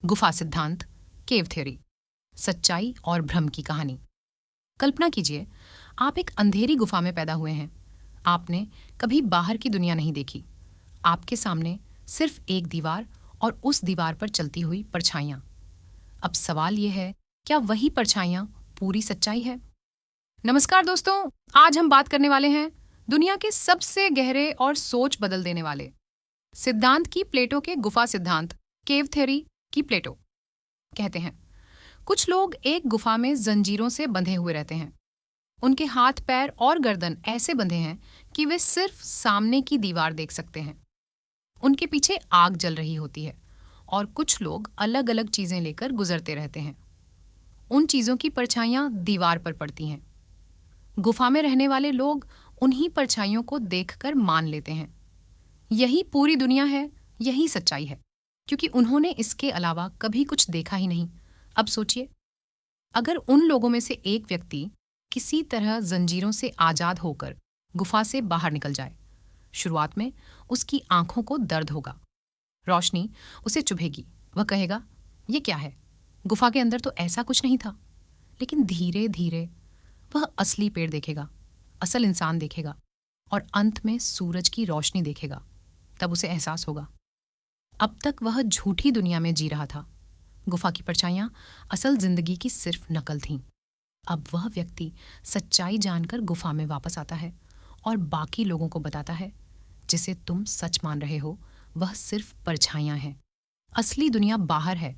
गुफा सिद्धांत, केव थ्योरी, सच्चाई और भ्रम की कहानी। कल्पना कीजिए, आप एक अंधेरी गुफा में पैदा हुए हैं। आपने कभी बाहर की दुनिया नहीं देखी। आपके सामने सिर्फ एक दीवार और उस दीवार पर चलती हुई परछाइयां। अब सवाल यह है, क्या वही परछाइयां पूरी सच्चाई है? नमस्कार दोस्तों, आज हम बात करने वाले हैं दुनिया के सबसे गहरे और सोच बदल देने वाले सिद्धांत की, प्लेटो के गुफा सिद्धांत, केव थ्योरी की। प्लेटो कहते हैं, कुछ लोग एक गुफा में जंजीरों से बंधे हुए रहते हैं। उनके हाथ, पैर और गर्दन ऐसे बंधे हैं कि वे सिर्फ सामने की दीवार देख सकते हैं। उनके पीछे आग जल रही होती है और कुछ लोग अलग अलग चीजें लेकर गुजरते रहते हैं। उन चीजों की परछाइयां दीवार पर पड़ती हैं। गुफा में रहने वाले लोग उन्हीं परछाइयों को देखकर मान लेते हैं यही पूरी दुनिया है, यही सच्चाई है, क्योंकि उन्होंने इसके अलावा कभी कुछ देखा ही नहीं। अब सोचिए, अगर उन लोगों में से एक व्यक्ति किसी तरह जंजीरों से आजाद होकर गुफा से बाहर निकल जाए। शुरुआत में उसकी आंखों को दर्द होगा, रोशनी उसे चुभेगी। वह कहेगा, ये क्या है? गुफा के अंदर तो ऐसा कुछ नहीं था। लेकिन धीरे धीरे वह असली पेड़ देखेगा, असल इंसान देखेगा और अंत में सूरज की रोशनी देखेगा। तब उसे एहसास होगा, अब तक वह झूठी दुनिया में जी रहा था। गुफा की परछाइयां असल जिंदगी की सिर्फ नकल थीं। अब वह व्यक्ति सच्चाई जानकर गुफा में वापस आता है और बाकी लोगों को बताता है, जिसे तुम सच मान रहे हो वह सिर्फ परछाइयां हैं। असली दुनिया बाहर है।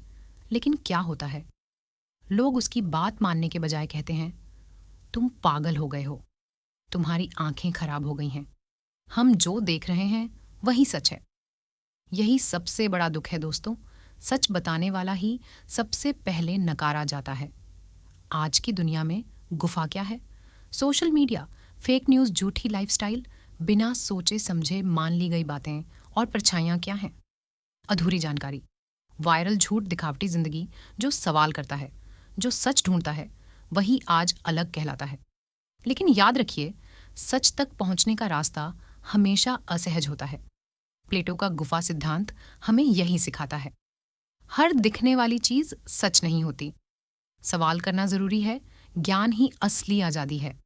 लेकिन क्या होता है? लोग उसकी बात मानने के बजाय कहते हैं, तुम पागल हो गए हो, तुम्हारी आंखें खराब हो गई हैं, हम जो देख रहे हैं वही सच है। यही सबसे बड़ा दुख है दोस्तों। सच बताने वाला ही सबसे पहले नकारा जाता है। आज की दुनिया में गुफा क्या है? सोशल मीडिया, फेक न्यूज़, झूठी लाइफस्टाइल, बिना सोचे समझे मान ली गई बातें। और परछाइयां क्या हैं? अधूरी जानकारी, वायरल झूठ, दिखावटी जिंदगी। जो सवाल करता है, जो सच ढूंढता है, वही आज अलग कहलाता है। लेकिन याद रखिए, सच तक पहुंचने का रास्ता हमेशा असहज होता है। प्लेटो का गुफा सिद्धांत हमें यही सिखाता है। हर दिखने वाली चीज सच नहीं होती। सवाल करना जरूरी है, ज्ञान ही असली आजादी है।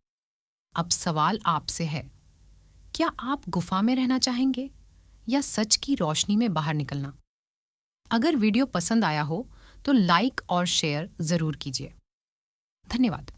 अब सवाल आपसे है, क्या आप गुफा में रहना चाहेंगे या सच की रोशनी में बाहर निकलना? अगर वीडियो पसंद आया हो तो लाइक और शेयर जरूर कीजिए। धन्यवाद।